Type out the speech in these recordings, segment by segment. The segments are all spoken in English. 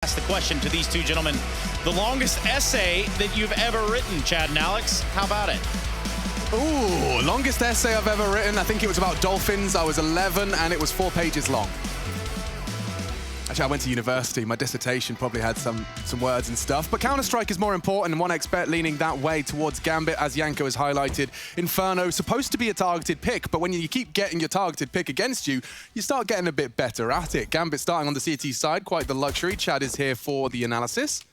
Ask the question to these two gentlemen. The longest essay that you've ever written, Chad and Alex. How about it? Ooh, longest essay I've ever written. I think it was about dolphins. I was 11 and it was 4 pages long. Actually, I went to university. My dissertation probably had some words and stuff. But Counter-Strike is more important, and one expert leaning that way towards Gambit, as Yanko has highlighted. Inferno, supposed to be a targeted pick, but when you keep getting your targeted pick against you, you start getting a bit better at it. Gambit starting on the CT side, quite the luxury. Chad is here for the analysis.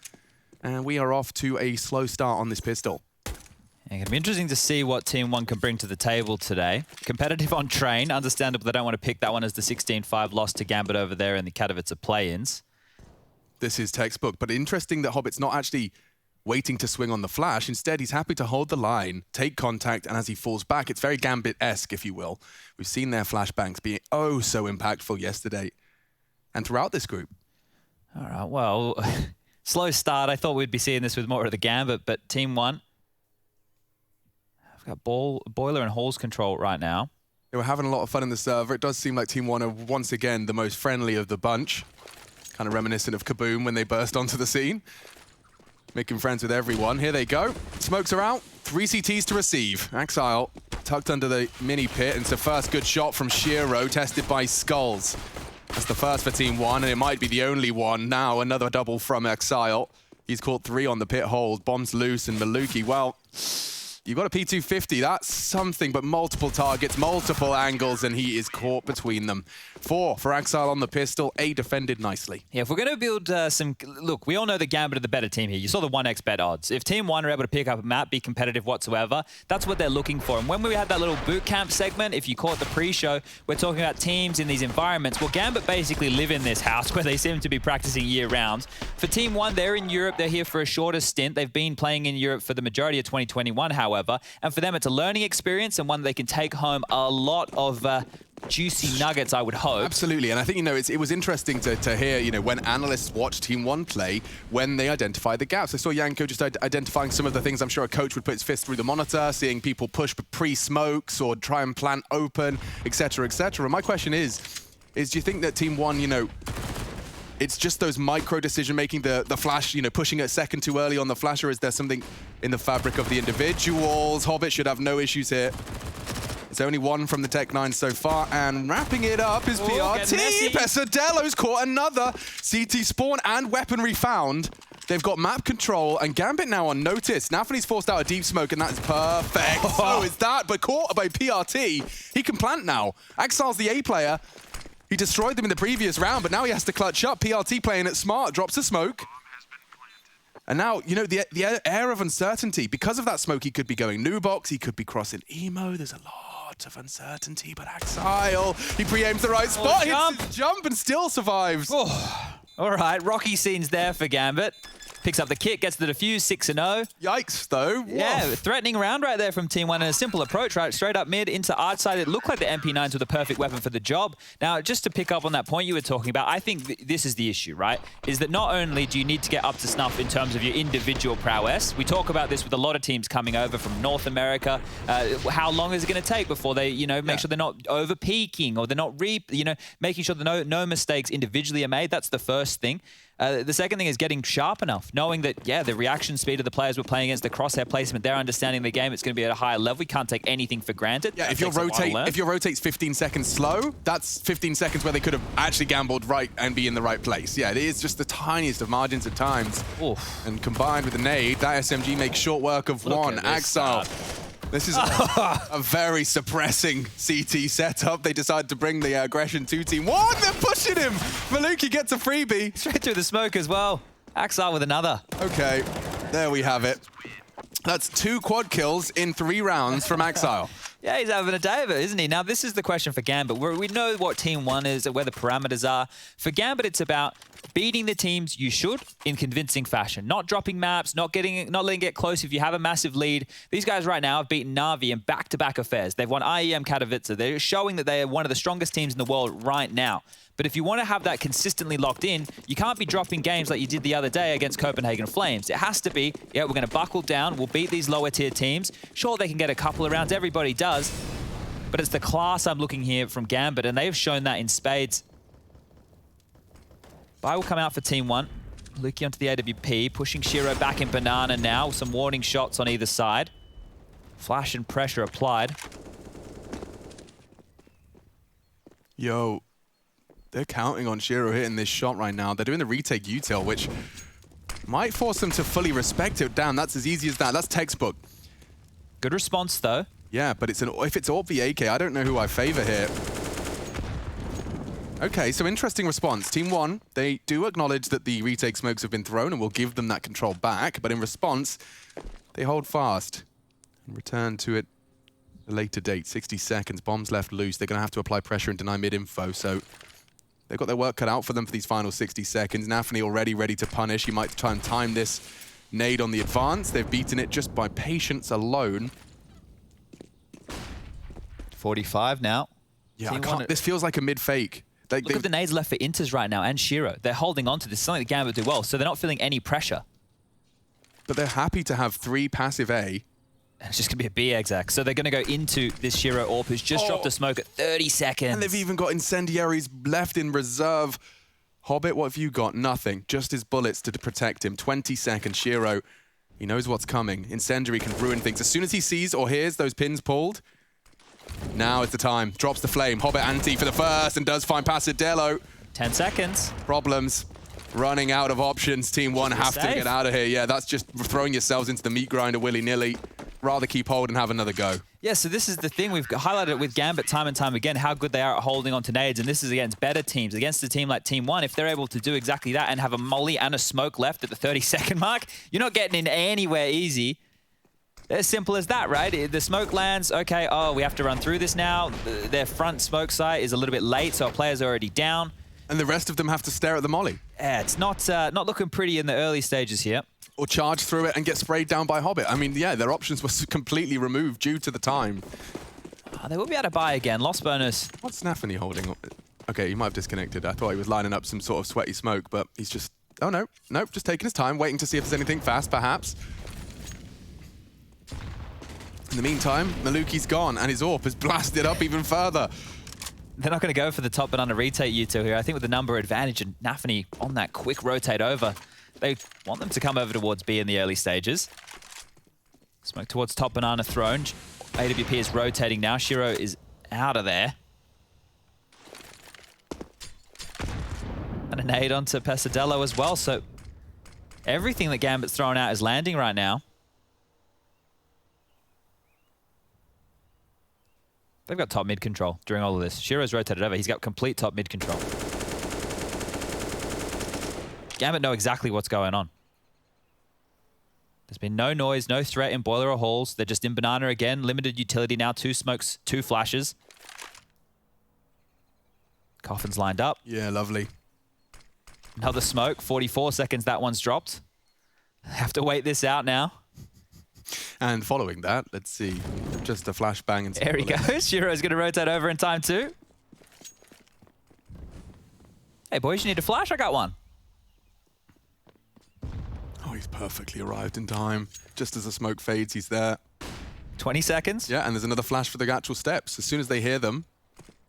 And we are off to a slow start on this pistol. It's going to be interesting to see what TeamOne can bring to the table today. Competitive on train. Understandable they don't want to pick that one as the 16-5 loss to Gambit over there in the Katowice play-ins. This is textbook, but interesting that Hobbit's not actually waiting to swing on the flash. Instead, he's happy to hold the line, take contact, and as he falls back, it's very Gambit-esque, if you will. We've seen their flashbangs being oh so impactful yesterday and throughout this group. All right, well, slow start. I thought we'd be seeing this with more of the Gambit, but TeamOne got Boiler and Halls control right now. They were having a lot of fun in the server. It does seem like TeamOne are once again the most friendly of the bunch. Kind of reminiscent of Kaboom when they burst onto the scene. Making friends with everyone. Here they go. Smokes are out. 3 CTs to receive. Axile tucked under the mini pit. And it's the first good shot from Shiro, tested by Skulls. That's the first for TeamOne, and it might be the only one. Now another double from Axile. He's caught 3 on the pit hold. Bombs loose, and Maluki, well, you've got a P250, that's something, but multiple targets, multiple angles, and he is caught between them. 4 for Axile on the pistol, A defended nicely. Yeah, if we're going to build some... Look, we all know that Gambit are the better team here. You saw the 1x bet odds. If TeamOne are able to pick up a map, be competitive whatsoever, that's what they're looking for. And when we had that little boot camp segment, if you caught the pre-show, we're talking about teams in these environments. Well, Gambit basically live in this house where they seem to be practicing year-round. For TeamOne, they're in Europe. They're here for a shorter stint. They've been playing in Europe for the majority of 2021, however. And for them, it's a learning experience and one they can take home a lot of juicy nuggets, I would hope. Absolutely, and I think, it was interesting to hear, when analysts watch TeamOne play, when they identify the gaps. I saw Yanko just identifying some of the things I'm sure a coach would put his fist through the monitor, seeing people push pre-smokes or try and plant open, etc., etc. My question is do you think that TeamOne, it's just those micro decision-making, the flash, pushing a second too early on the flash, or is there something in the fabric of the individuals? Hobbit should have no issues here. It's only 1 from the Tech-9 so far, and wrapping it up is PRT. Pesadello's caught another CT spawn and weaponry found. They've got map control, and Gambit now on notice. Nafany's forced out a deep smoke, and that is perfect. So is that, but caught by PRT. He can plant now. Axile's the A player. He destroyed them in the previous round, but now he has to clutch up. PRT playing it smart, drops a smoke. And now, the air of uncertainty. Because of that smoke, he could be going new box, he could be crossing emo. There's a lot of uncertainty, but Axile, he pre-aims the right spot. Hits his jump and still survives. Oh. All right, rocky scenes there for Gambit. Picks up the kit, gets the defuse, 6-0. Yikes, though. Yeah, Woof. threatening round right there from TeamOne, and a simple approach, right? Straight up mid into art side. It looked like the MP9s were the perfect weapon for the job. Now, just to pick up on that point you were talking about, I think this is the issue, right? Is that not only do you need to get up to snuff in terms of your individual prowess, we talk about this with a lot of teams coming over from North America. How long is it going to take before they, make sure they're not over peaking or they're not making sure that no mistakes individually are made. That's the first thing. The second thing is getting sharp enough, knowing that, the reaction speed of the players we're playing against, the crosshair placement, they're understanding the game, it's going to be at a higher level. We can't take anything for granted. Yeah, if your rotate's 15 seconds slow, that's 15 seconds where they could have actually gambled right and be in the right place. Yeah, it is just the tiniest of margins at times. Oof. And combined with the nade, that SMG makes short work of one. Axile. This is a very suppressing CT setup. They decide to bring the aggression to TeamOne. They're pushing him. Maluki gets a freebie. Straight through the smoke as well. Axile with another. Okay, there we have it. That's 2 quad kills in 3 rounds from Axile. Yeah, he's having a day of it, isn't he? Now, this is the question for Gambit. We know what TeamOne is, where the parameters are. For Gambit, it's about beating the teams you should in convincing fashion. Not dropping maps, not letting it get close if you have a massive lead. These guys right now have beaten Na'Vi in back-to-back affairs. They've won IEM Katowice. They're showing that they are one of the strongest teams in the world right now. But if you want to have that consistently locked in, you can't be dropping games like you did the other day against Copenhagen Flames. It has to be, we're going to buckle down, we'll beat these lower tier teams. Sure, they can get a couple of rounds, everybody does. But it's the class I'm looking here from Gambit, and they've shown that in spades. Buy will come out for TeamOne. Luki onto the AWP, pushing Shiro back in banana now. Some warning shots on either side. Flash and pressure applied. Yo, they're counting on Shiro hitting this shot right now. They're doing the retake util, which might force them to fully respect it. Damn, that's as easy as that. That's textbook. Good response, though. Yeah, but if it's AWP v AK, I don't know who I favor here. Okay, so interesting response. Team1, they do acknowledge that the retake smokes have been thrown and will give them that control back, but in response, they hold fast and return to it at a later date. 60 seconds, bombs left loose. They're going to have to apply pressure and deny mid-info, so they've got their work cut out for them for these final 60 seconds. Nafany already ready to punish. He might try and time this nade on the advance. They've beaten it just by patience alone. 45 now. Yeah, this feels like a mid-fake. Look at the nades left for Inters right now and Shiro. They're holding on to this. Something that Gambit do well, so they're not feeling any pressure. But they're happy to have 3 passive A. And it's just going to be a B exec. So they're going to go into this Shiro AWP who's just dropped a smoke at 30 seconds. And they've even got incendiaries left in reserve. Hobbit, what have you got? Nothing. Just his bullets to protect him. 20 seconds. Shiro, he knows what's coming. Incendiary can ruin things. As soon as he sees or hears those pins pulled, now is the time. Drops the flame. Hobbit anti for the first and does find Pasadelo. 10 seconds. Problems. Running out of options. Team1 have to get out of here. Yeah, that's just throwing yourselves into the meat grinder willy-nilly. Rather keep hold and have another go. Yeah, so this is the thing. We've highlighted it with Gambit time and time again, how good they are at holding on to nades, and this is against better teams. Against a team like Team1, if they're able to do exactly that and have a molly and a smoke left at the 30-second mark, you're not getting in anywhere easy. As simple as that, right? The smoke lands, okay, oh, we have to run through this now. Their front smoke site is a little bit late, so our player's already down. And the rest of them have to stare at the molly. Yeah, it's not looking pretty in the early stages here. Or charge through it and get sprayed down by Hobbit. I mean, yeah, their options were completely removed due to the time. They will be able to buy again. Lost bonus. What's Nafany holding? Okay, he might have disconnected. I thought he was lining up some sort of sweaty smoke, but he's just... Oh, no. Nope, just taking his time, waiting to see if there's anything fast, perhaps. In the meantime, Maluki's gone, and his AWP has blasted up even further. They're not going to go for the top banana retake util here. I think with the number advantage and Nafany on that quick rotate over, they want them to come over towards B in the early stages. Smoke towards top banana thrown. AWP is rotating now. Shiro is out of there. And a nade onto Pasadelo as well. So everything that Gambit's thrown out is landing right now. They've got top mid control during all of this. Shiro's rotated over. He's got complete top mid control. Gambit know exactly what's going on. There's been no noise, no threat in boiler or halls. They're just in banana again. Limited utility now. 2 smokes, 2 flashes. Coffin's lined up. Yeah, lovely. Another smoke. 44 seconds that one's dropped. Have to wait this out now. And following that, let's see, just a flashbang. And there he goes. Shiro's going to rotate over in time too. Hey boys, you need a flash? I got one. Oh, he's perfectly arrived in time. Just as the smoke fades, he's there. 20 seconds. Yeah, and there's another flash for the actual steps. As soon as they hear them,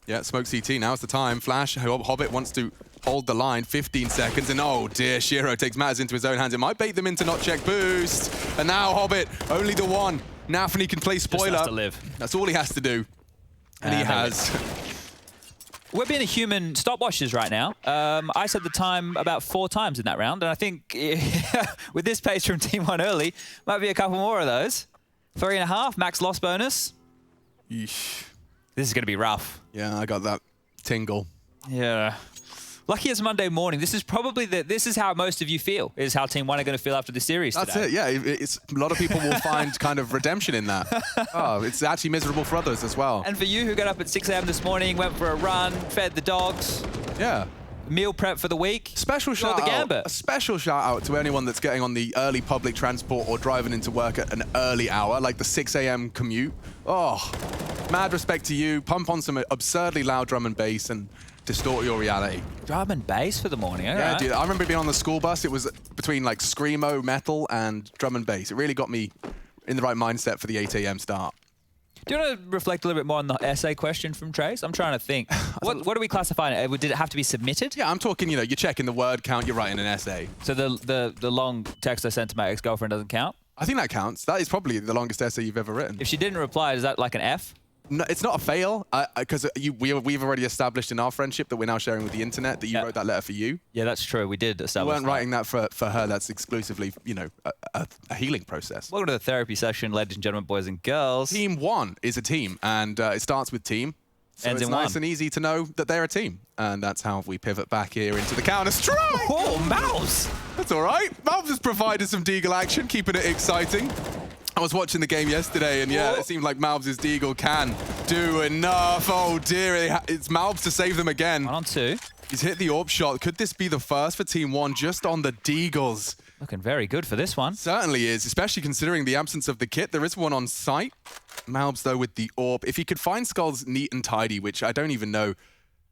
yeah, smoke CT, now's the time. Flash, Hobbit wants to hold the line, 15 seconds, and oh dear, Shiro takes matters into his own hands. It might bait them into not check boost. And now Hobbit, only the one. Nafany can play spoiler. Just has to live. That's all he has to do. And he has. We're being a human stopwatches right now. I said the time about 4 times in that round, and I think with this pace from Team1 early, might be a couple more of those. 3.5, max loss bonus. Yeesh. This is going to be rough. Yeah, I got that tingle. Yeah. Lucky it's Monday morning. This is probably this is how most of you feel, is how Team1 are going to feel after the series That's today. it, yeah. It's, a lot of people will find kind of redemption in that. Oh, it's actually miserable for others as well. And for you who got up at 6 a.m. this morning, went for a run, fed the dogs. Yeah. Meal prep for the week. Special shout out. Gambit. A special shout out to anyone that's getting on the early public transport or driving into work at an early hour, like the 6 a.m. commute. Oh, mad respect to you. Pump on some absurdly loud drum and bass and distort your reality. Drum and bass for the morning, Yeah, right. dude. I remember being on the school bus. It was between like screamo, metal, and drum and bass. It really got me in the right mindset for the 8 a.m. start. Do you want to reflect a little bit more on the essay question from Trace? I'm trying to think. What do we classify it? Did it have to be submitted? Yeah, I'm talking, you're checking the word count, you're writing an essay. So the long text I sent to my ex-girlfriend doesn't count? I think that counts. That is probably the longest essay you've ever written. If she didn't reply, is that like an F? No, it's not a fail, because we've already established in our friendship that we're now sharing with the internet that you wrote that letter for you. Yeah, that's true. We did establish. You weren't writing that for her. That's exclusively, a healing process. Welcome to the therapy session, ladies and gentlemen, boys and girls. TeamOne is a team, and it starts with team. So Ends it's in nice one. and easy to know that they're a team. And that's how we pivot back here into the Counter-Strike. Oh, Mouse! That's all right. Malbs has provided some Deagle action, keeping it exciting. I was watching the game yesterday, and yeah, it seemed like Malbs' Deagle can do enough. Oh dear, it's Malbs to save them again. 1 on 2. He's hit the AWP shot. Could this be the first for TeamOne just on the Deagles? Looking very good for this one. Certainly is, especially considering the absence of the kit. There is one on site. Malbs, though, with the AWP. If he could find Skulls neat and tidy, which I don't even know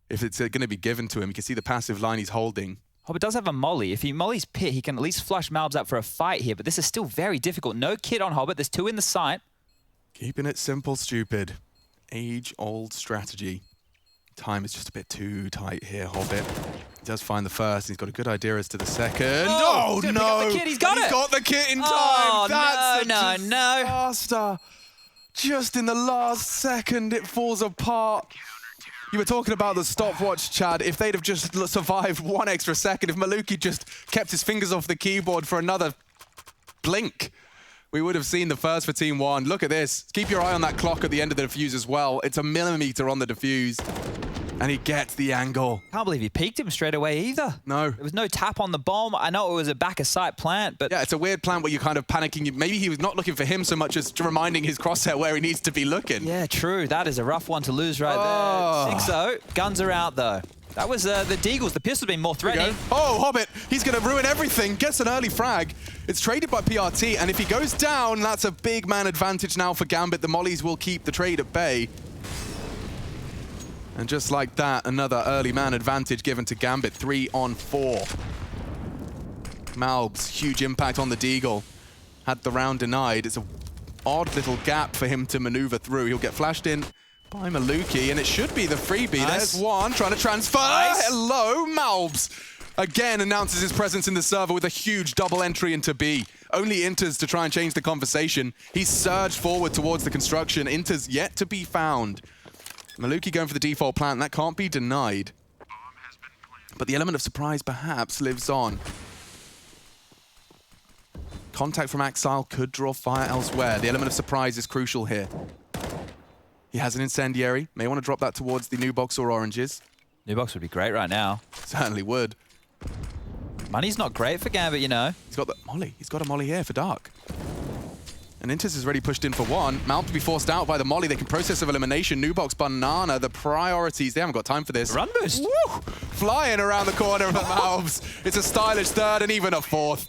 if it's going to be given to him. You can see the passive line he's holding. Hobbit does have a molly. If he mollies Pit, he can at least flush Malbs out for a fight here, but this is still very difficult. No kit on Hobbit. There's 2 in the site. Keeping it simple, stupid. Age-old strategy. Time is just a bit too tight here, Hobbit. He does find the first. He's got a good idea as to the second. Oh, Oh, he's gonna no! pick up the kit. He's got it. He's got the kit in time. Oh, That's no, a no. disaster. Just in the last second, it falls apart. You were talking about the stopwatch, Chad. If they'd have just survived 1 extra second, if Maluki just kept his fingers off the keyboard for another blink, we would have seen the first for TeamOne. Look at this. Keep your eye on that clock at the end of the defuse as well. It's a millimeter on the defuse. And he gets the angle. Can't believe he peeked him straight away either. No. There was no tap on the bomb. I know it was a back-of-sight plant, but... Yeah, it's a weird plant where you're kind of panicking. Maybe he was not looking for him so much as reminding his crosshair where he needs to be looking. Yeah, true. That is a rough one to lose right there. 6-0. Guns are out, though. That was the Deagles. The pistol's been more threatening. Oh, Hobbit, he's going to ruin everything. Gets an early frag. It's traded by PRT, and if he goes down, that's a big man advantage now for Gambit. The mollies will keep the trade at bay. And just like that, another early man advantage given to Gambit. 3 on 4. Malbs, huge impact on the Deagle. Had the round denied. It's an odd little gap for him to maneuver through. He'll get flashed in by Maluki, and it should be the freebie. Nice. There's one trying to transfer. Nice. Hello, Malbs. Again announces his presence in the server with a huge double entry into B. Only enters to try and change the conversation. He's surged forward towards the construction. Inter's yet to be found. Maluki going for the default plant, and that can't be denied. But the element of surprise perhaps lives on. Contact from Axile could draw fire elsewhere. The element of surprise is crucial here. He has an incendiary. May want to drop that towards the new box or oranges. New box would be great right now. Certainly would. Money's not great for Gambit, you know. He's got the molly. He's got a molly here for Dark. And Intis is already pushed in for 1. Mount to be forced out by the molly. They can process of elimination. Nubox, Banana, the priorities. They haven't got time for this. Run boost. Woo! Flying around the corner of the Malbs. It's a stylish 3rd and even a 4th.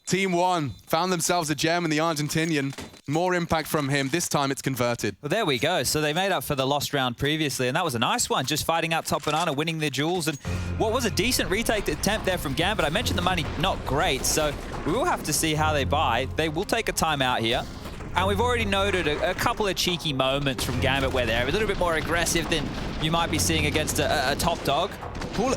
TeamOne found themselves a gem in the Argentinian. More impact from him. This time it's converted. Well, there we go. So they made up for the lost round previously, and that was a nice one. Just fighting out top Banana, winning their duels, and what was a decent retake attempt there from Gambit. I mentioned the money not great, so we will have to see how they buy. They will take a timeout here. And we've already noted a couple of cheeky moments from Gambit where they're a little bit more aggressive than you might be seeing against a top dog. Paul,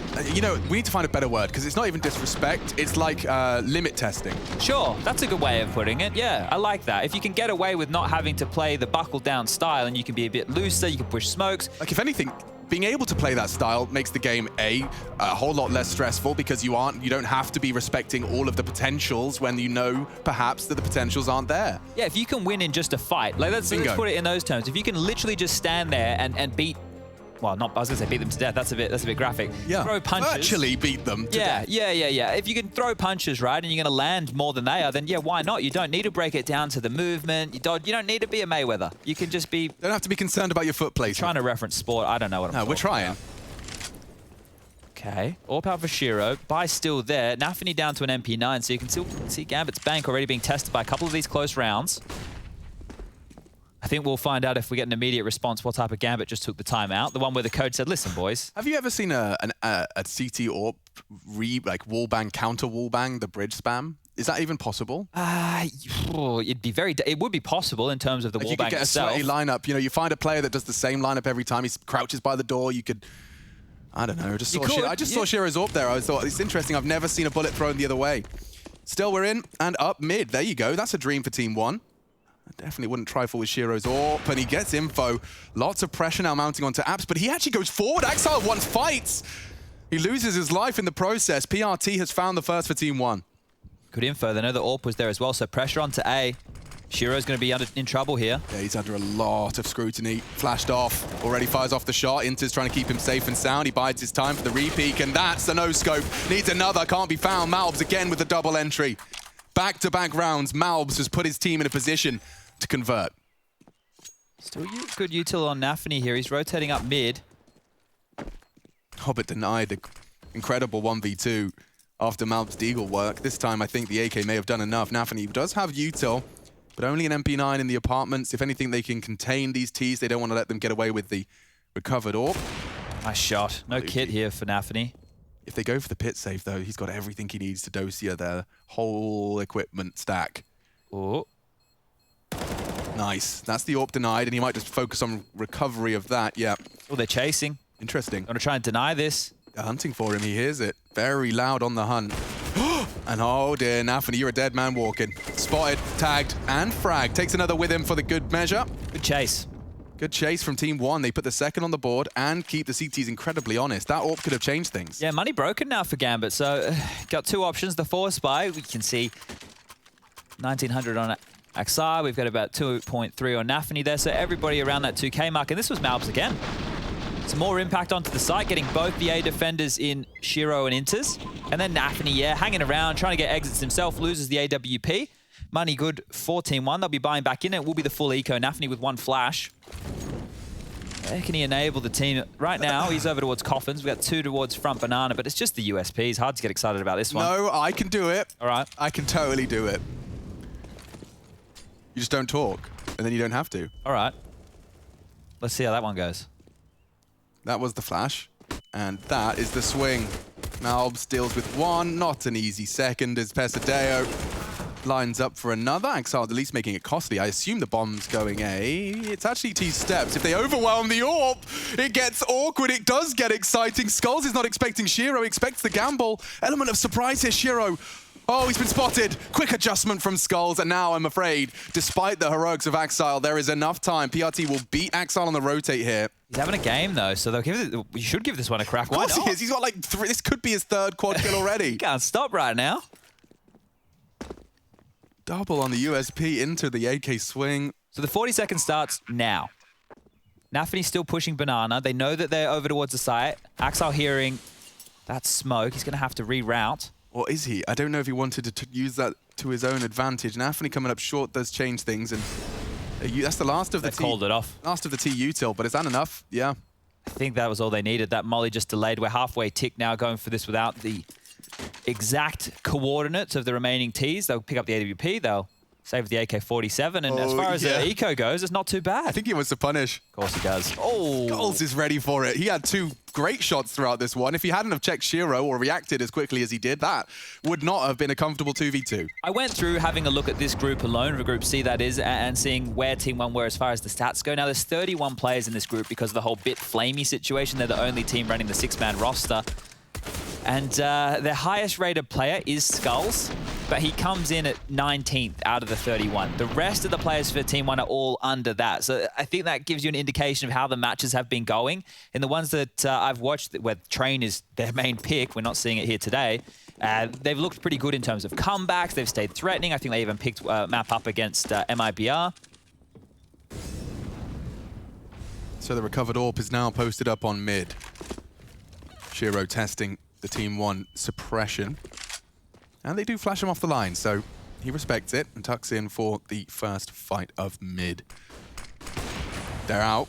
we need to find a better word, because it's not even disrespect. It's like limit testing. Sure, that's a good way of putting it. Yeah, I like that. If you can get away with not having to play the buckle down style and you can be a bit looser, you can push smokes. Like, if anything, being able to play that style makes the game a whole lot less stressful, because you don't have to be respecting all of the potentials when you know perhaps that the potentials aren't there. Yeah, if you can win in just a fight, like let's put it in those terms. If you can literally just stand there and beat, well, not I was gonna say beat them to death. That's a bit graphic. Yeah, throw punches. virtually beat them to death. Yeah. If you can throw punches, right, and you're gonna land more than they are, then yeah, why not? You don't need to break it down to the movement. You don't need to be a Mayweather. You can just be. Don't have to be concerned about your foot placement. Trying to reference sport. I don't know what I'm. No, we're trying. About. Okay, all power for Shiro. Buy still there. Nafany down to an MP9, so you can still see Gambit's bank already being tested by a couple of these close rounds. I think we'll find out if we get an immediate response what type of Gambit just took the time out. The one where the coach said, listen, boys. Have you ever seen a CT AWP wallbang, counter wallbang, the bridge spam? Is that even possible? It'd be it would be possible in terms of the Like wall you could bang get itself. a sweaty lineup. You know, you find a player that does the same lineup every time. He crouches by the door. You could, I don't know. I just saw Shiro's AWP there. I thought, it's interesting. I've never seen a bullet thrown the other way. Still, we're in and up mid. There you go. That's a dream for TeamOne. I definitely wouldn't trifle with Shiro's AWP, and he gets info. Lots of pressure now mounting onto Apps, but he actually goes forward. Axile once fights. He loses his life in the process. PRT has found the first for TeamOne. Good info. They know the AWP was there as well, so pressure onto A. Shiro's going to be in trouble here. Yeah, he's under a lot of scrutiny. Flashed off, already fires off the shot. Inter's trying to keep him safe and sound. He bides his time for the re-peek, and that's a no-scope. Needs another, can't be found. Malbs again with the double entry. Back-to-back rounds, Malbs has put his team in a position to convert. Still good util on Nafany here. He's rotating up mid. Hobbit denied the incredible 1v2 after Malb's deagle work. This time, I think the AK may have done enough. Nafany does have util, but only an MP9 in the apartments. If anything, they can contain these Ts. They don't want to let them get away with the recovered AWP. Nice shot. No kit here for Nafany. If they go for the pit save, though, he's got everything he needs to dosia their whole equipment stack. Oh. Nice. That's the AWP denied, and he might just focus on recovery of that. Yeah. Oh, they're chasing. Interesting. Going to try and deny this. They're hunting for him. He hears it. Very loud on the hunt. And oh dear, Nafany, you're a dead man walking. Spotted, tagged, and fragged. Takes another with him for the good measure. Good chase. Good chase from TeamOne. They put the second on the board and keep the CTs incredibly honest. That AWP could have changed things. Yeah, money broken now for Gambit. So got two options. The 4 spy, we can see 1900 on Axar. We've got about 2.3 on Nafany there. So everybody around that 2K mark. And this was Malbs again. Some more impact onto the site, getting both the A defenders in Shiro and Inters. And then Nafany, yeah, hanging around, trying to get exits himself, loses the AWP. Money good for TeamOne. They'll be buying back in. It will be the full eco. Nafany with one flash. Where can he enable the team? Right now, he's over towards Coffins. We've got 2 towards front Banana, but it's just the USP. It's hard to get excited about this one. No, I can do it. All right. I can totally do it. You just don't talk, and then you don't have to. All right. Let's see how that one goes. That was the flash, and that is the swing. Malbs deals with one, not an easy second as Pesadeo lines up for another. Axard at least making it costly. I assume the bomb's going A. It's actually T steps. If they overwhelm the AWP, it gets awkward. It does get exciting. Skulls is not expecting Shiro, expects the gamble. Element of surprise here, Shiro. Oh, he's been spotted. Quick adjustment from Skulls, and now I'm afraid, despite the heroics of Axile, there is enough time. PRT will beat Axile on the rotate here. He's having a game, though, so they'll give it, you should give this one a crack. Why not? Of course he is. He's got like 3. This could be his 3rd quad kill already. He can't stop right now. Double on the USP into the AK swing. So the 40 second starts now. Nafany's still pushing Banana. They know that they're over towards the site. Axile hearing that smoke. He's going to have to reroute. Or is he? I don't know if he wanted to use that to his own advantage. Nafany coming up short does change things, and that's the last of the They've called it off. Last of the T util, but is that enough? Yeah. I think that was all they needed. That molly just delayed. We're halfway tick now, going for this without the exact coordinates of the remaining Ts. They'll pick up the AWP. They'll save the AK-47. And as far as the eco goes, it's not too bad. I think he wants to punish. Of course he does. Oh. Goals is ready for it. He had 2 great shots throughout this one. If he hadn't have checked Shiro or reacted as quickly as he did, that would not have been a comfortable 2v2. I went through having a look at this group alone, the Group C that is, and seeing where TeamOne were as far as the stats go. Now, there's 31 players in this group because of the whole bit flamey situation. They're the only team running the 6-man roster. And their highest rated player is Skulls, but he comes in at 19th out of the 31. The rest of the players for TeamOne are all under that. So I think that gives you an indication of how the matches have been going. In the ones that I've watched where Train is their main pick, we're not seeing it here today, they've looked pretty good in terms of comebacks. They've stayed threatening. I think they even picked map up against MIBR. So the recovered AWP is now posted up on mid. Shiro testing the TeamOne suppression. And they do flash him off the line, so he respects it and tucks in for the first fight of mid. They're out.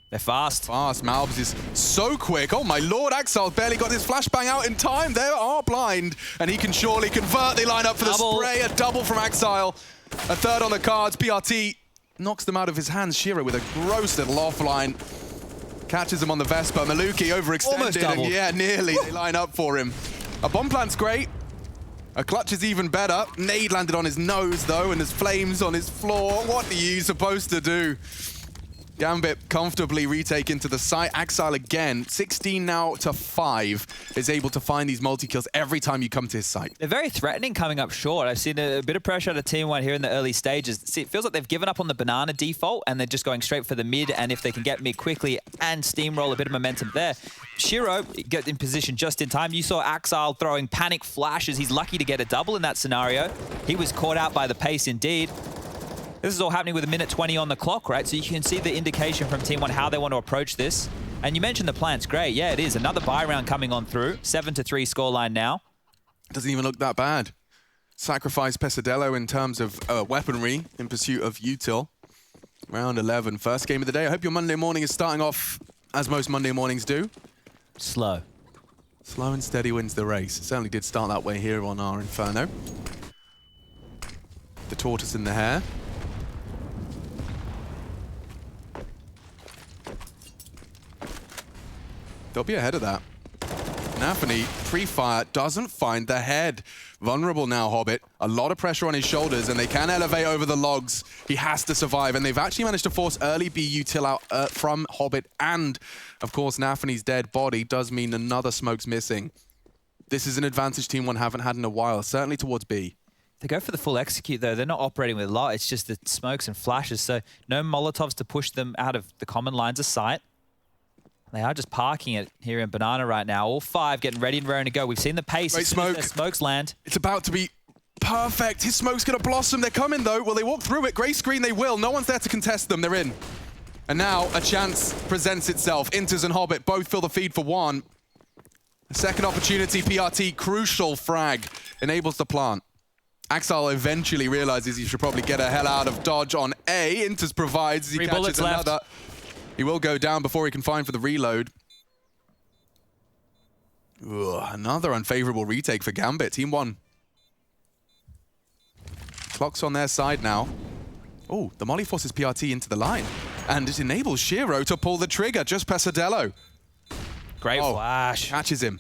They're fast. Fast. Malbs is so quick. Oh my lord, Axel barely got his flashbang out in time. They are blind, and he can surely convert. They line up for the spray. A double from Axile. A 3rd on the cards. PRT knocks them out of his hands. Shiro with a gross little offline. Catches him on the Vespa. Maluki overextended. Almost doubled. And yeah, nearly. They line up for him. A bomb plant's great. A clutch is even better. Nade landed on his nose, though, and there's flames on his floor. What are you supposed to do? Gambit comfortably retake into the site. Axile again, 16 now to 5, is able to find these multi-kills every time you come to his site. They're very threatening coming up short. I've seen a bit of pressure out of TeamOne here in the early stages. See, it feels like they've given up on the banana default and they're just going straight for the mid, and if they can get mid quickly and steamroll a bit of momentum there. Shiro get in position just in time. You saw Axile throwing panic flashes. He's lucky to get a double in that scenario. He was caught out by the pace indeed. This is all happening with 1:20 on the clock, right? So you can see the indication from TeamOne how they want to approach this. And you mentioned the plant's great. Yeah, it is. Another buy round coming on through. 7-3 scoreline now. Doesn't even look that bad. Sacrifice Pesadillo in terms of weaponry in pursuit of util. Round 11, first game of the day. I hope your Monday morning is starting off as most Monday mornings do. Slow. Slow and steady wins the race. It certainly did start that way here on our Inferno. The tortoise in the hare. They'll be ahead of that. Nafany, pre-fire, doesn't find the head. Vulnerable now, Hobbit. A lot of pressure on his shoulders, and they can elevate over the logs. He has to survive, and they've actually managed to force early BU till out from Hobbit, and, of course, Nafany's dead body does mean another smoke's missing. This is an advantage TeamOne haven't had in a while, certainly towards B. They go for the full execute, though. They're not operating with a lot. It's just the smokes and flashes, so no Molotovs to push them out of the common lines of sight. They are just parking it here in Banana right now. All 5 getting ready and raring to go. We've seen the pace. Great smoke. Their smokes land. It's about to be perfect. His smoke's going to blossom. They're coming, though. Will they walk through it? Gray screen, they will. No one's there to contest them. They're in. And now a chance presents itself. Inters and Hobbit both fill the feed for one. A second opportunity, PRT, crucial frag, enables the plant. Axile eventually realizes he should probably get a hell out of dodge on A. Inters provides as he catches another. Left. He will go down before he can find for the reload. Ugh, another unfavorable retake for Gambit. TeamOne. Clock's on their side now. Oh, the molly forces PRT into the line. And it enables Shiro to pull the trigger. Just Pesadillo. Great flash. Catches him.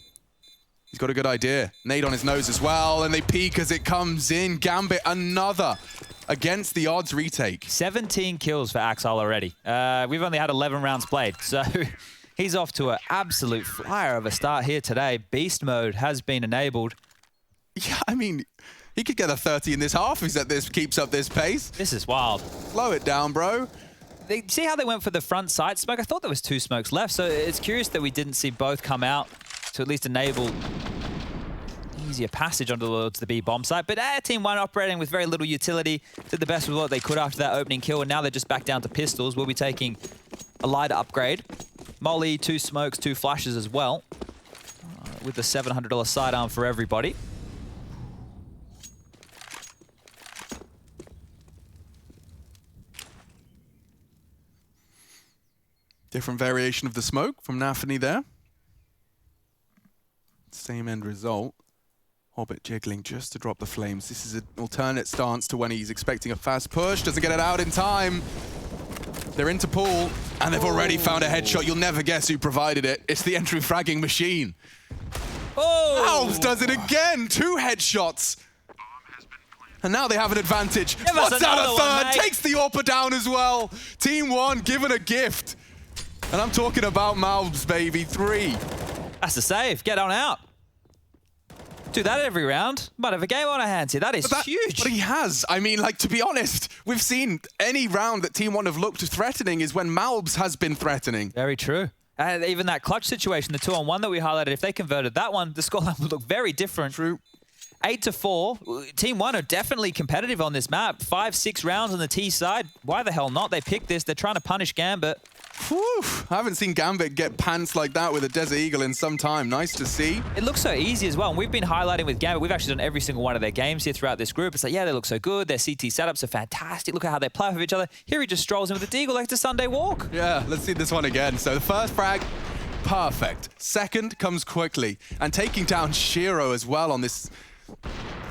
He's got a good idea. Nade on his nose as well. And they peek as it comes in. Gambit, another against the odds retake. 17 kills for Axile already. We've only had 11 rounds played, so he's off to an absolute flyer of a start here today. Beast mode has been enabled. Yeah, I mean, he could get a 30 in this half if this keeps up this pace. This is wild. Slow it down, bro. See how they went for the front side smoke? I thought there was 2 smokes left, so it's curious that we didn't see both come out to at least enable easier passage onto the B bomb site. But TeamOne operating with very little utility, did the best with what they could after that opening kill, and now they're just back down to pistols. We'll be taking a lighter upgrade. Molly, 2 smokes, 2 flashes as well, with the $700 sidearm for everybody. Different variation of the smoke from Nafany there. Same end result. Hobbit jiggling just to drop the flames. This is an alternate stance to when he's expecting a fast push. Doesn't get it out in time. They're into pool, and they've already found a headshot. You'll never guess who provided it. It's the entry fragging machine. Oh! Alves does it again. 2 headshots. And now they have an advantage. What's out a third? One, takes the AWPer down as well. TeamOne given a gift. And I'm talking about Malbs, baby. 3. That's a save. Get on out. Do that every round. Might have a game on our hands here. That is huge. But he has. I mean, like, to be honest, we've seen any round that TeamOne have looked threatening is when Malbs has been threatening. Very true. And even that clutch situation, the 2-on-1 that we highlighted, if they converted that one, the scoreline would look very different. True. 8-4. TeamOne are definitely competitive on this map. 5-6 rounds on the T side. Why the hell not? They picked this. They're trying to punish Gambit. Whew. I haven't seen Gambit get pants like that with a Desert Eagle in some time. Nice to see. It looks so easy as well. And we've been highlighting with Gambit. We've actually done every single one of their games here throughout this group. It's like, yeah, they look so good. Their CT setups are fantastic. Look at how they play with each other. Here he just strolls in with a deagle like it's a Sunday walk. Yeah, let's see this one again. So the first frag, perfect. Second comes quickly. And taking down Shiro as well on this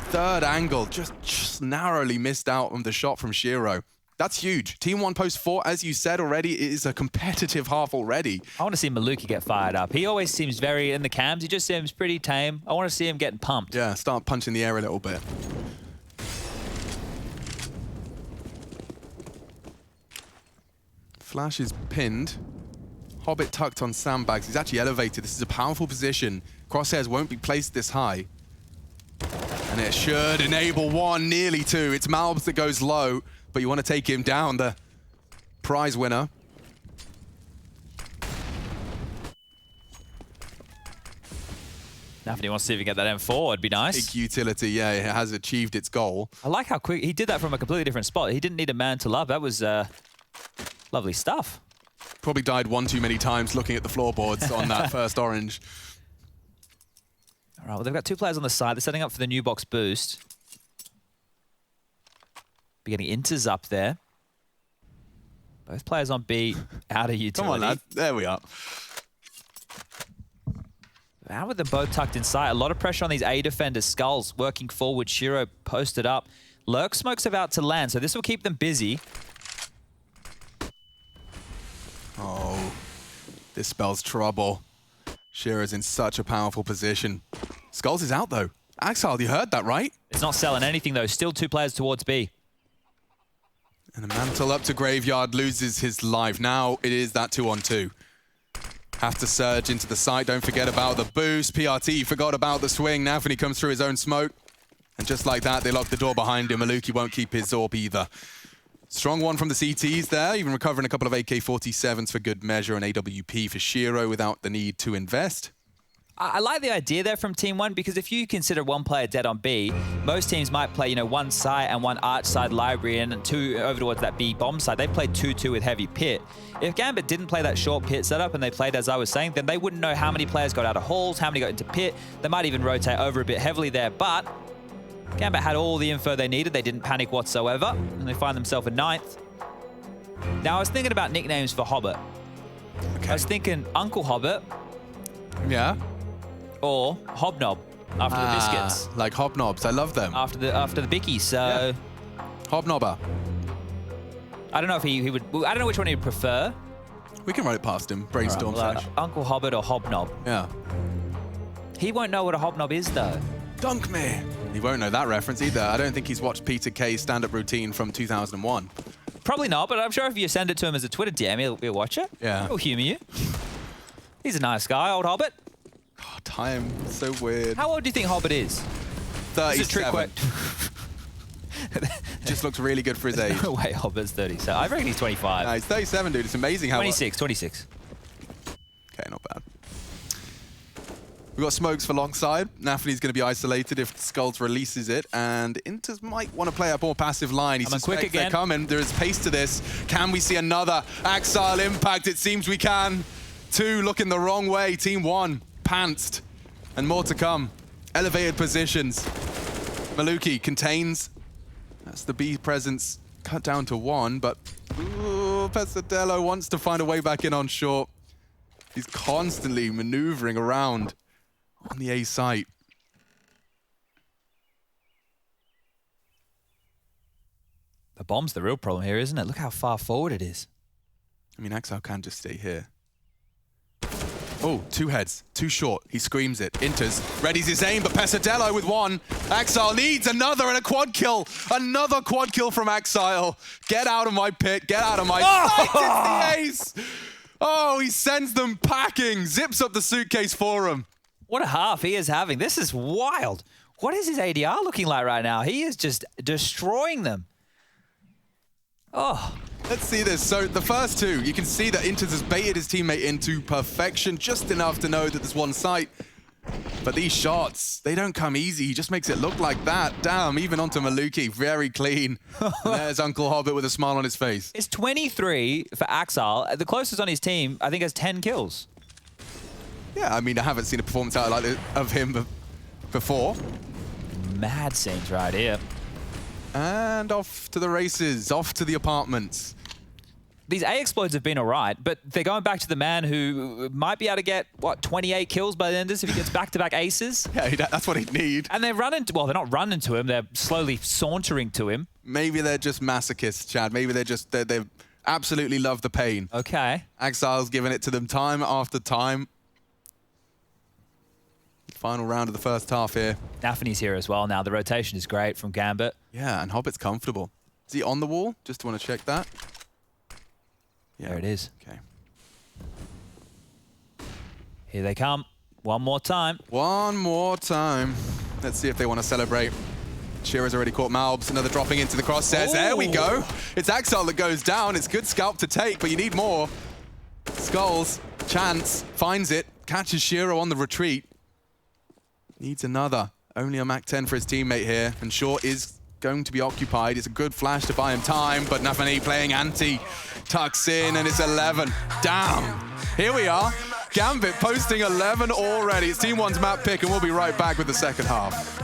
third angle. Just narrowly missed out on the shot from Shiro. That's huge. TeamOne post 4, as you said already, it is a competitive half already. I want to see Maluki get fired up. He always seems very, in the cams, he just seems pretty tame. I want to see him getting pumped. Yeah, start punching the air a little bit. Flash is pinned. Hobbit tucked on sandbags. He's actually elevated. This is a powerful position. Crosshairs won't be placed this high. And it should enable 1, nearly 2. It's Malbs that goes low, but you want to take him down, the prize winner. Now if he wants to see if he can get that M4, it'd be nice. Big utility, yeah, it has achieved its goal. I like how quick he did that from a completely different spot. He didn't need a man to love. That was lovely stuff. Probably died one too many times looking at the floorboards on that first orange. All right, well, they've got 2 players on the side. They're setting up for the new box boost. Be getting Inters up there. Both players on B, out of utility. Come on, lad. There we are. Now with them both tucked inside, a lot of pressure on these A defenders. Skulls working forward, Shiro posted up. Lurk Smoke's about to land, so this will keep them busy. Oh, this spells trouble. Shiro's in such a powerful position. Skulls is out, though. Axile, you heard that, right? It's not selling anything, though. Still 2 players towards B. And the mantle up to Graveyard loses his life. Now it is that 2-on-2. Have to surge into the site. Don't forget about the boost. PRT forgot about the swing. Nafany comes through his own smoke. And just like that, they lock the door behind him. Maluki won't keep his AWP either. Strong one from the CTs there, even recovering a couple of AK-47s for good measure and AWP for Shiro without the need to invest. I like the idea there from TeamOne, because if you consider 1 player dead on B, most teams might play, 1 side and 1 arch side library and 2 over towards that B bomb side. They played 2-2 with heavy pit. If Gambit didn't play that short pit setup and they played as I was saying, then they wouldn't know how many players got out of halls, how many got into pit. They might even rotate over a bit heavily there, but Gambit had all the info they needed. They didn't panic whatsoever, and they find themselves a 9th. Now, I was thinking about nicknames for Hobbit. Okay. I was thinking Uncle Hobbit. Yeah. Or Hobnob after the biscuits. Like hobnobs. I love them. After the bickies. So Yeah. Hobnobber. I don't know if he would. I don't know which one he'd prefer. We can run it past him. Brainstorm All right, session. Uncle Hobbit or Hobnob. Yeah. He won't know what a hobnob is though. Dunk me. He won't know that reference either. I don't think he's watched Peter Kay's stand-up routine from 2001. Probably not, but I'm sure if you send it to him as a Twitter DM, he'll watch it. Yeah. He'll humour you. He's a nice guy, old Hobbit. Oh, time. So weird. How old do you think Hobbit is? 37. It's a trick question. Just looks really good for his age. No way, Hobbit's 30. So I reckon he's 25. He's 37, dude. It's amazing how... 26. Okay, not bad. We've got smokes for long side. Nafany's going to be isolated if Skulls releases it, and Inters might want to play a more passive line. He suspects they're coming. There is pace to this. Can we see another Axile impact? It seems we can. 2 looking the wrong way. TeamOne pantsed, and more to come. Elevated positions. Maluki contains. That's the B presence cut down to 1, but Pesadello wants to find a way back in on short. He's constantly maneuvering around on the A site. The bomb's the real problem here, isn't it? Look how far forward it is. I mean, Axile can just stay here. Oh, 2 heads, too short. He screams it. Inters, readies his aim, but Pesadello with 1. Axile needs another and a quad kill. Another quad kill from Axile. Get out of my pit. Get out of my sight. It's the ace. Oh, he sends them packing. Zips up the suitcase for him. What a half he is having. This is wild. What is his ADR looking like right now? He is just destroying them. Oh. Let's see this. So the first 2, you can see that Inters has baited his teammate into perfection, just enough to know that there's 1 site. But these shots, they don't come easy. He just makes it look like that. Damn, even onto Maluki, very clean. And there's Uncle Hobbit with a smile on his face. It's 23 for Axile. The closest on his team, I think, has 10 kills. Yeah, I mean, I haven't seen a performance out like this of him before. Mad scenes right here. And off to the races, off to the apartments. these A explodes have been all right, but they're going back to the man who might be able to get, what, 28 kills by the end of this if he gets back-to-back aces? Yeah, that's what he'd need. And they're running, well, they're not running to him, they're slowly sauntering to him. Maybe they're just masochists, Chad. Maybe they absolutely love the pain. Okay. Exile's giving it to them time after time. Final round of the first half here. Nafany's here as well now. The rotation is great from Gambit. Yeah, and Hobbit's comfortable. Is he on the wall? Just want to check that. Yeah. There it is. Okay. Here they come. One more time. One more time. Let's see if they want to celebrate. Shearer's already caught Malbs. Another dropping into the crosshairs. There we go. It's Exile that goes down. It's good scalp to take, but you need more. Skulls. Chance. Finds it. Catches Shearer on the retreat. Needs another. Only a Mach 10 for his teammate here. And Short is going to be occupied. It's a good flash to buy him time, but Nafany playing anti. Tucks in, and it's 11. Damn. Here we are. Gambit posting 11 already. It's TeamOne's map pick, and we'll be right back with the second half.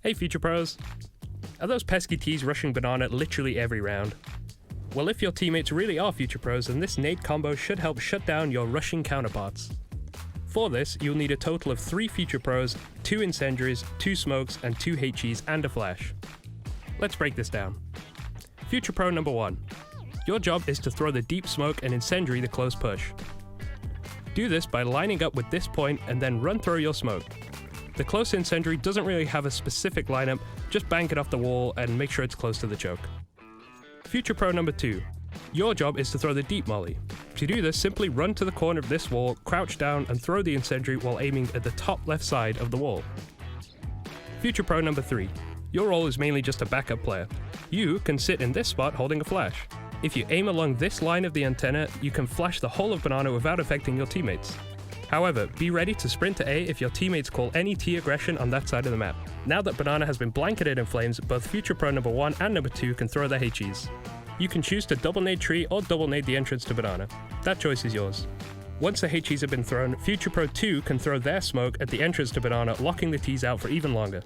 Hey Future Pros, are those pesky T's rushing banana literally every round? Well, if your teammates really are Future Pros, then this nade combo should help shut down your rushing counterparts. For this, you'll need a total of 3 Future Pros, 2 Incendiaries, 2 Smokes, and 2 HEs, and a Flash. Let's break this down. Future Pro number 1. Your job is to throw the Deep Smoke and Incendiary the close push. Do this by lining up with this point and then run through your smoke. The close incendiary doesn't really have a specific lineup, just bank it off the wall and make sure it's close to the choke. Future Pro number 2. Your job is to throw the deep molly. To do this, simply run to the corner of this wall, crouch down and throw the incendiary while aiming at the top left side of the wall. Future Pro number 3. Your role is mainly just a backup player. You can sit in this spot holding a flash. If you aim along this line of the antenna, you can flash the whole of Banana without affecting your teammates. However, be ready to sprint to A if your teammates call any T aggression on that side of the map. Now that Banana has been blanketed in flames, both Future Pro number 1 and number 2 can throw their HEs. You can choose to double nade tree or double nade the entrance to Banana. That choice is yours. Once the HEs have been thrown, Future Pro 2 can throw their smoke at the entrance to Banana, locking the Ts out for even longer.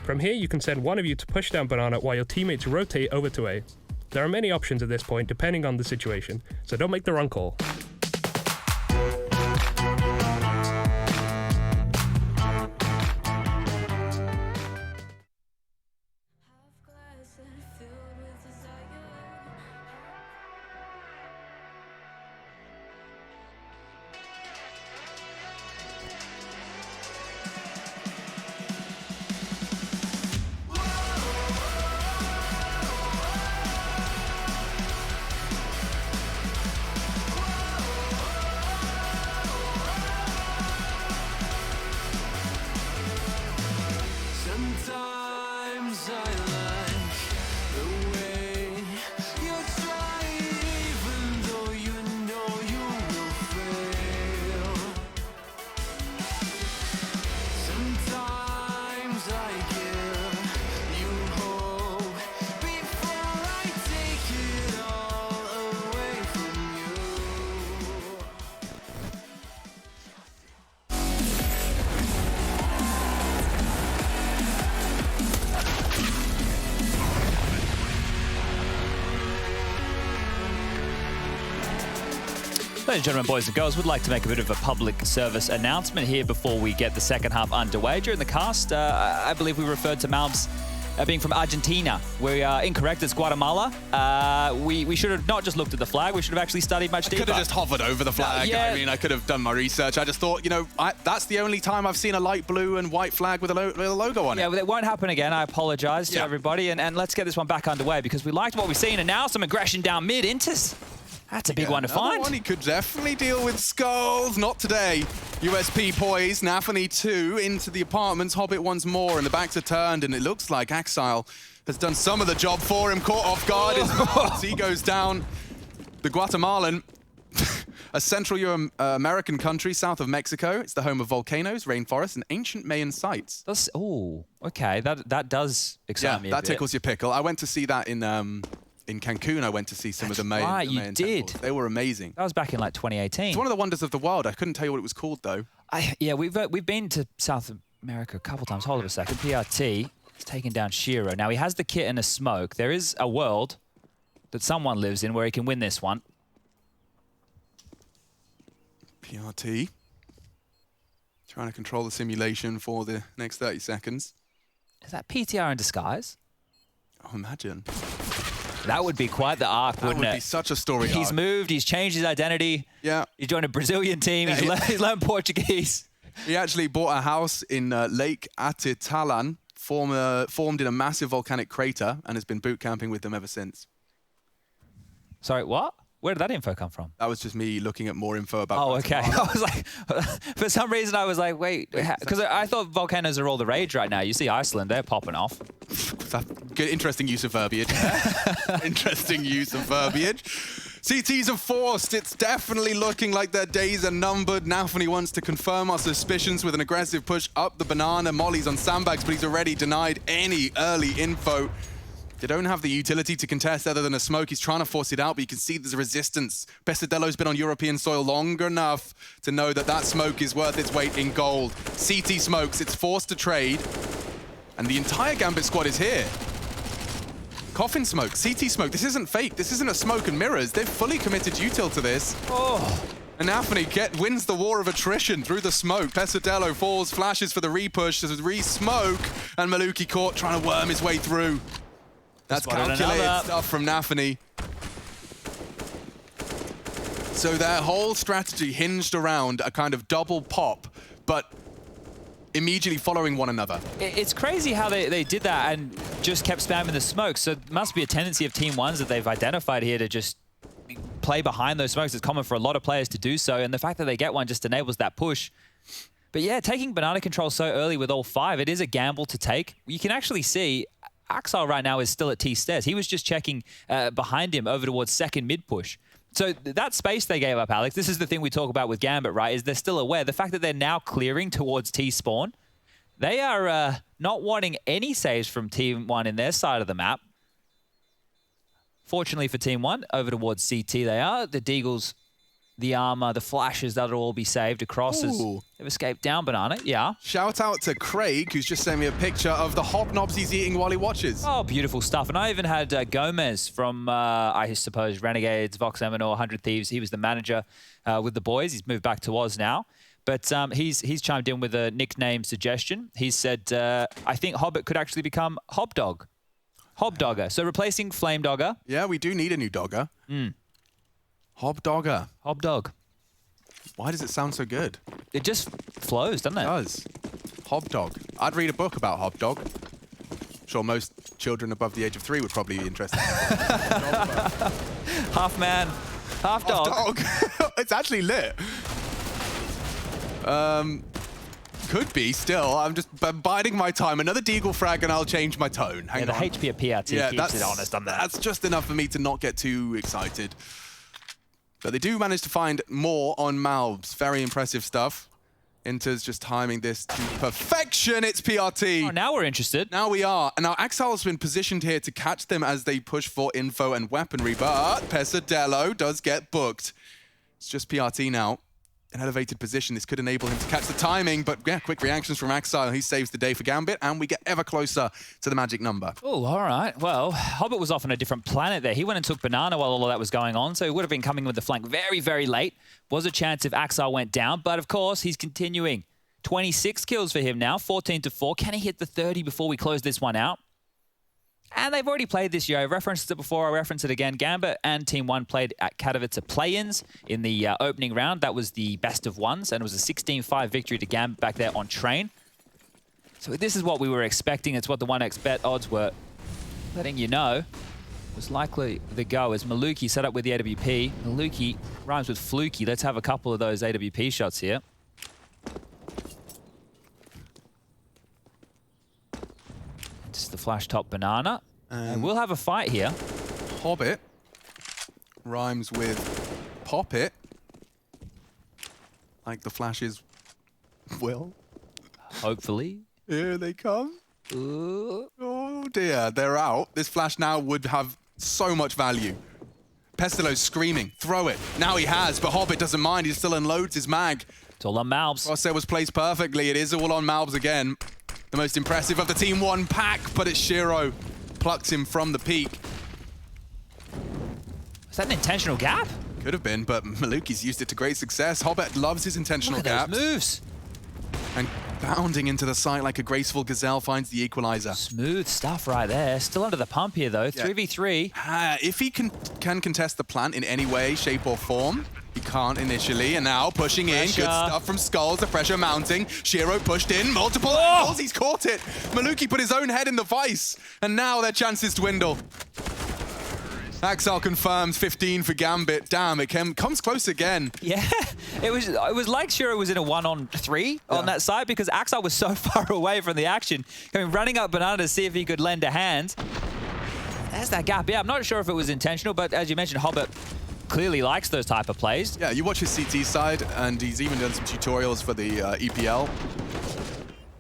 From here, you can send one of you to push down Banana while your teammates rotate over to A. There are many options at this point depending on the situation, so don't make the wrong call. Ladies and gentlemen, boys and girls, would like to make a bit of a public service announcement here before we get the second half underway. During the cast, I believe we referred to Malbs being from Argentina. We are incorrect. It's Guatemala. We should have not just looked at the flag. We should have actually studied much deeper. Could have just hovered over the flag. Yeah. I mean, I could have done my research. I just thought, you know, that's the only time I've seen a light blue and white flag with a logo on it. Yeah, well, it won't happen again. I apologize to everybody. And let's get this one back underway because we liked what we've seen. And now some aggression down mid. Intis. That's a big one to find. One he could definitely deal with skulls. Not today. USP poised. Nafany 2 into the apartments. Hobbit once more, and the backs are turned, and it looks like Axile has done some of the job for him. Caught off guard. He goes down. The Guatemalan, a Central American country south of Mexico. It's the home of volcanoes, rainforests, and ancient Mayan sites. Oh, okay. That does excite me a that bit. tickles your pickle. I went to see that in Cancun. I went to see some of the Mayan. Right, the you Mayan did. temples. They were amazing. That was back in like 2018. It's one of the wonders of the world. I couldn't tell you what it was called though. Yeah, we've been to South America a couple times. Hold on a second. PRT has taken down Shiro. Now he has the kit and a smoke. There is a world that someone lives in where he can win this one. PRT trying to control the simulation for the next 30 seconds. Is that PTR in disguise? Oh, imagine. That would be quite the arc, wouldn't it? That would be such a story He's arc. moved, he's changed his identity. Yeah. He's joined a Brazilian team, he's learned Portuguese. He actually bought a house in Lake Atitalan, formed in a massive volcanic crater, and has been boot camping with them ever since. Sorry, what? Where did that info come from? That was just me looking at more info about Oh, okay. I was like, for some reason I was like, wait, because I thought volcanoes are all the rage right now. You see Iceland, they're popping off. Good, interesting use of verbiage. Interesting use of verbiage. CTs are forced. It's definitely looking like their days are numbered. Nafany wants to confirm our suspicions with an aggressive push up the banana. Molly's on sandbags, but he's already denied any early info. They don't have the utility to contest other than a smoke. He's trying to force it out, but you can see there's a resistance. Pesadello's been on European soil long enough to know that that smoke is worth its weight in gold. CT smokes, it's forced to trade, and the entire Gambit squad is here. Coffin smoke, CT smoke, this isn't fake. This isn't a smoke and mirrors. They've fully committed util to this. Oh. And Nafany wins the war of attrition through the smoke. Pesadello falls, flashes for the repush, there's a re-smoke, and Maluki caught trying to worm his way through. That's calculated stuff from Nafany. So their whole strategy hinged around a kind of double pop, but immediately following one another. It's crazy how they did that and just kept spamming the smoke. So it must be a tendency of Team1s that they've identified here to just play behind those smokes. It's common for a lot of players to do so, and the fact that they get one just enables that push. But yeah, taking banana control so early with all 5, it is a gamble to take. You can actually see Axile right now is still at T-stairs. He was just checking behind him over towards second mid push. So that space they gave up, Alex, this is the thing we talk about with Gambit, right, is they're still aware. The fact that they're now clearing towards T-spawn, they are not wanting any saves from Team1 in their side of the map. Fortunately for Team1, over towards CT they are. The Deagles, the armor, the flashes, that'll all be saved across as they've escaped down banana. Yeah. Shout out to Craig, who's just sent me a picture of the hobnobs he's eating while he watches. Oh, beautiful stuff. And I even had Gomez from, I suppose, Renegades, Vox Eminor, 100 Thieves. He was the manager with the boys. He's moved back to Oz now. But he's chimed in with a nickname suggestion. He said, I think Hobbit could actually become Hobdog. Hobdogger. So replacing Flame Dogger. Yeah, we do need a new dogger. Hobdogger. Hobdog. Why does it sound so good? It just flows, doesn't it? It does. Hobdog. I'd read a book about Hobdog. I'm sure most children above the age of 3 would probably be interested. Half man, half dog. Dog. It's actually lit. Could be still. I'm just biding my time. Another Deagle frag and I'll change my tone. Hang the on. HP at PRT keeps it honest on that. That's just enough for me to not get too excited. But they do manage to find more on Malbs. Very impressive stuff. Inter's just timing this to perfection. It's PRT. Oh, now we're interested. Now we are. And now Axile's been positioned here to catch them as they push for info and weaponry. But Pesadello does get booked. It's just PRT now. An elevated position. This could enable him to catch the timing. But yeah, quick reactions from Axile. He saves the day for Gambit. And we get ever closer to the magic number. Oh, all right. Well, Hobbit was off on a different planet there. He went and took banana while all of that was going on. So he would have been coming with the flank very, very late. Was a chance if Axile went down. But of course, he's continuing. 26 kills for him now. 14 to 4. Can he hit the 30 before we close this one out? And they've already played this year. I referenced it before. I reference it again. Gambit and TeamOne played at Katowice play-ins in the opening round. That was the best of ones, and it was a 16-5 victory to Gambit back there on train. So this is what we were expecting. It's what the 1x bet odds were letting you know was likely the go as Maluki set up with the AWP. Maluki rhymes with fluky. Let's have a couple of those AWP shots here. Just the flash top banana. And we'll have a fight here. Hobbit rhymes with pop it. Like the flashes will. Hopefully. Here they come. Ooh. Oh dear, they're out. This flash now would have so much value. Pestilo's screaming, throw it. Now he has, but Hobbit doesn't mind. He still unloads his mag. It's all on Malbs. Crosshair was placed perfectly. It is all on Malbs again. The most impressive of the TeamOne pack, but it's Shiro. Plucks him from the peak. Is that an intentional gap? Could have been, but Maluki's used it to great success. Hobbit loves his intentional Look at gaps. those moves. And bounding into the site like a graceful gazelle finds the equalizer. Smooth stuff right there. Still under the pump here, though. 3v3. If he can contest the plant in any way, shape, or form, he can't initially. And now pushing in. Good stuff from Skulls. The pressure mounting. Shiro pushed in. Multiple angles. He's caught it. Maluki put his own head in the vice. And now their chances dwindle. Axel confirms 15 for Gambit. Damn, it comes close again. Yeah, it was like Shiro was in a 1-on-3 on that side because Axel was so far away from the action. Running up Banana to see if he could lend a hand. There's that gap. Yeah, I'm not sure if it was intentional, but as you mentioned, Hobbit clearly likes those type of plays. Yeah, you watch his CT side, and he's even done some tutorials for the EPL.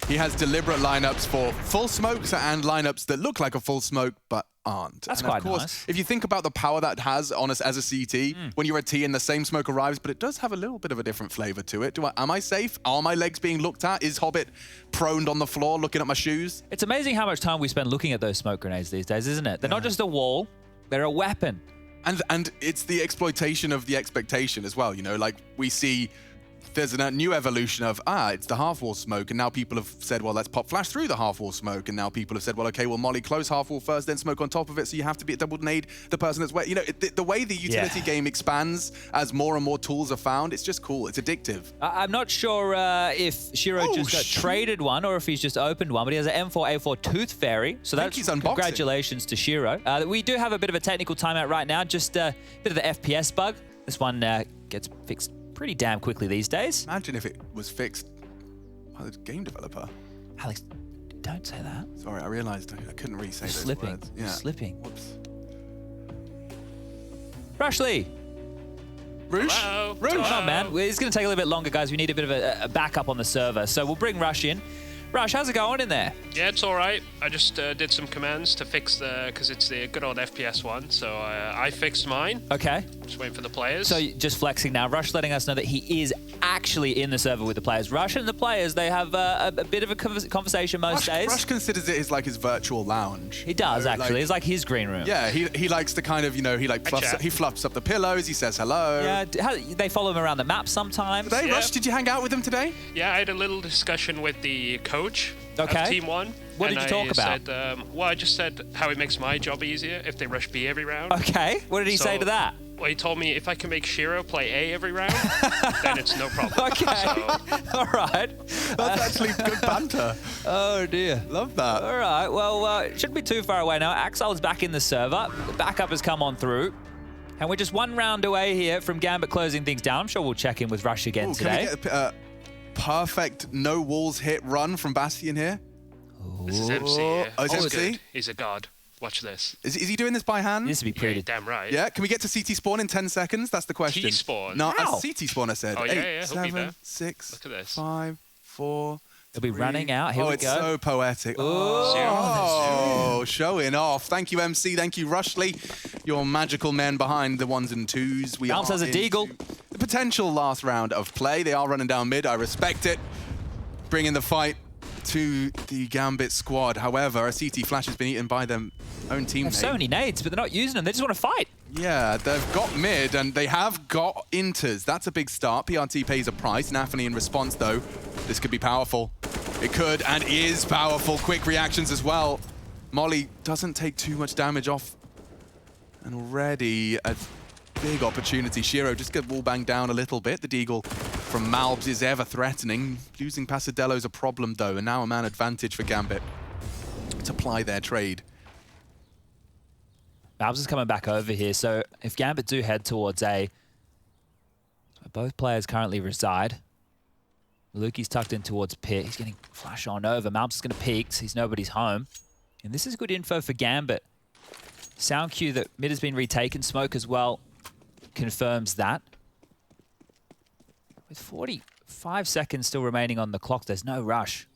He has deliberate lineups for full smokes and lineups that look like a full smoke, but aren't. That's and quite of course, nice. If you think about the power that has on us as a CT, when you're a T and the same smoke arrives, but it does have a little bit of a different flavor to it. Am I safe? Are my legs being looked at? Is Hobbit proned on the floor looking at my shoes? It's amazing how much time we spend looking at those smoke grenades these days, isn't it? They're not just a wall, they're a weapon. And it's the exploitation of the expectation as well, you know, like we see there's a new evolution of, it's the half-wall smoke, and now people have said, well, let's pop flash through the half-wall smoke, and now people have said, well, okay, well, molly close half-wall first, then smoke on top of it, so you have to be a double nade the person that's wet. You know, the way the utility game expands as more and more tools are found, it's just cool. It's addictive. I'm not sure if Shiro just got traded one or if he's just opened one, but he has an M4A4 Tooth Fairy, so that's congratulations to Shiro. We do have a bit of a technical timeout right now, just a bit of the FPS bug. This one gets fixed pretty damn quickly these days. Imagine if it was fixed by the game developer. Alex, don't say that. Sorry, I realized I couldn't really say those words. You're slipping. Whoops. Rushley. Rush? Hello. What's going on, man? It's going to take a little bit longer, guys. We need a bit of a backup on the server, so we'll bring Rush in. Rush, how's it going in there? Yeah, it's all right. I just did some commands to fix because it's the good old FPS one. So I fixed mine. Okay. Just waiting for the players. So just flexing now. Rush letting us know that he is actually in the server with the players. Rush and the players, they have a bit of a conversation most days. Rush considers it as like his virtual lounge. He does, actually. It's like his green room. Yeah, he likes to kind of, you know, he fluffs up the pillows, he says hello. Yeah, they follow him around the map sometimes. Hey, Rush, did you hang out with him today? Yeah, I had a little discussion with the coach of TeamOne. What did you talk about? Well, I just said how it makes my job easier if they rush B every round. Okay. What did he say to that? Well, he told me if I can make Shiro play A every round, then it's no problem. Okay. All right. That's actually good banter. Oh, dear. Love that. All right. Well, it shouldn't be too far away now. Axel's back in the server. The backup has come on through. And we're just one round away here from Gambit closing things down. I'm sure we'll check in with Rush again today. Can we get perfect no walls hit run from Bastion here? This is MC here. Oh, is He's MC? good. He's a god. Watch this. Is he doing this by hand? This would be pretty. Yeah, damn right. Yeah, can we get to CT spawn in 10 seconds? That's the question. T-spawn? No, How? CT spawn I said. Oh, yeah, 8, yeah, he'll be 7, there. 6, Look at this. 5, 4, It'll be running out. Here we it's go. so poetic. Oh, showing off. Thank you, MC. Thank you, Rushley. Your magical men behind the ones and twos. We Bounce are has a deagle. into the potential last round of play. They are running down mid. I respect it. Bringing the fight to the Gambit squad. However, a CT flash has been eaten by their own teammate. They have so many nades, but they're not using them. They just want to fight. Yeah, they've got mid and they have got inters. That's a big start. PRT pays a price. Nafany in response, though. This could be powerful. It could and is powerful. Quick reactions as well. Molly doesn't take too much damage off. And already a big opportunity. Shiro just get wallbang down a little bit. The deagle from Malbs is ever threatening. Losing Pasadello's a problem though, and now a man advantage for Gambit to ply their trade. Malbs is coming back over here, so if Gambit do head towards A, both players currently reside. Maluki's tucked in towards pit. He's getting flash on over. Malbs is going to peek. He's nobody's home. And this is good info for Gambit. Sound cue that mid has been retaken. Smoke as well confirms that. With 45 seconds still remaining on the clock, there's no rush.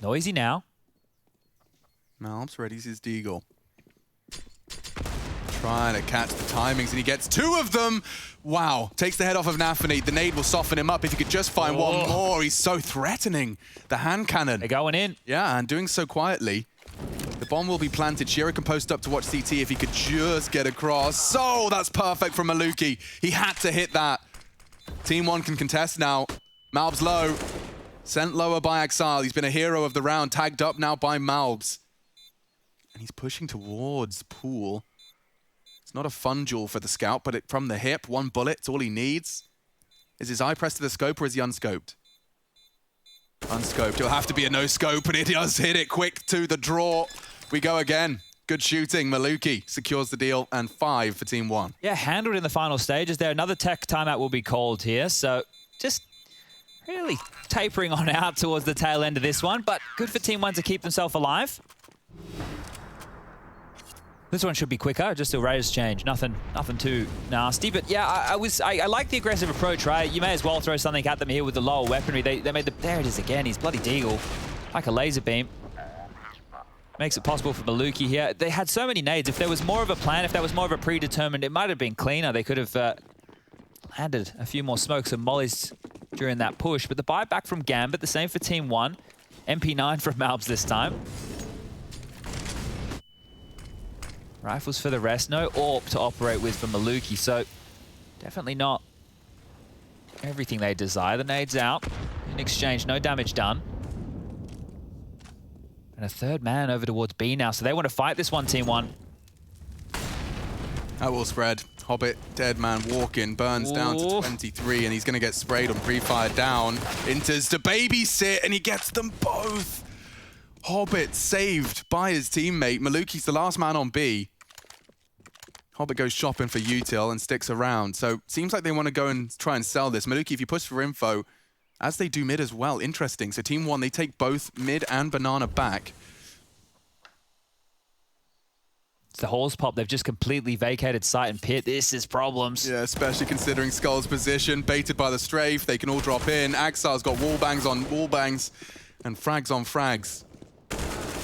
Noisy now. Malbs readies his deagle. Trying to catch the timings, and he gets 2 of them. Wow, takes the head off of Nafany. The nade will soften him up. If he could just find one more, he's so threatening. The hand cannon. They're going in. Yeah, and doing so quietly. The bomb will be planted. Shiro can post up to watch CT if he could just get across. So that's perfect from Maluki. He had to hit that. TeamOne can contest now. Malbs low. Sent lower by Axile. He's been a hero of the round. Tagged up now by Malbs. And he's pushing towards Pool. It's not a fun duel for the scout, but from the hip, 1 bullet, it's all he needs. Is his eye pressed to the scope or is he unscoped? Unscoped. It'll have to be a no-scope, and it does hit it quick to the draw. We go again. Good shooting. Maluki secures the deal, and 5 for TeamOne. Yeah, handled in the final stages there. Another tech timeout will be called here, so just really tapering on out towards the tail end of this one, but good for TeamOne to keep themselves alive. This one should be quicker, just a raise change. Nothing too nasty. But yeah, I like the aggressive approach, right? You may as well throw something at them here with the lower weaponry. They made the, there it is again, he's bloody deagle. Like a laser beam. Makes it possible for Maluki here. They had so many nades. If there was more of a plan, if that was more of a predetermined, it might have been cleaner. They could have landed a few more smokes and mollies during that push. But the buyback from Gambit, the same for TeamOne. MP9 from Malbs this time. Rifles for the rest. No AWP to operate with for Maluki, so definitely not everything they desire. The nade's out. In exchange, no damage done. And a third man over towards B now, so they want to fight this one, TeamOne. That will spread. Hobbit, dead man walking, burns down to 23, and he's going to get sprayed on pre-fire down. Enters to babysit, and he gets them both. Hobbit saved by his teammate. Maluki's the last man on B. Hobbit goes shopping for util and sticks around. So seems like they want to go and try and sell this. Maluki, if you push for info, as they do mid as well, interesting. So TeamOne, they take both mid and banana back. It's the halls pop. They've just completely vacated site and pit. This is problems. Yeah, especially considering Skull's position. Baited by the strafe. They can all drop in. Axile's got wallbangs on wallbangs and frags on frags.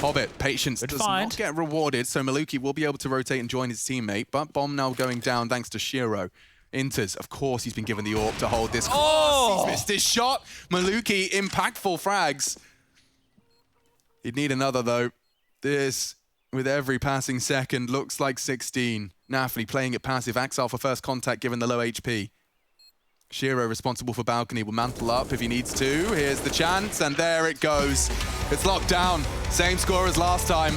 Hobbit, patience does not get rewarded, so Maluki will be able to rotate and join his teammate, but bomb now going down thanks to Shiro. Inters, of course he's been given the AWP to hold this. Oh! He's missed his shot. Maluki, impactful frags. He'd need another though. This, with every passing second, looks like 16. Nafany playing it passive. Axile for first contact given the low HP. Shiro responsible for balcony will mantle up if he needs to. Here's the chance, and there it goes. It's locked down. Same score as last time.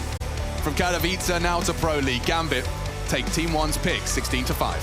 From Katowice now to Pro League. Gambit take TeamOne's pick, 16-5.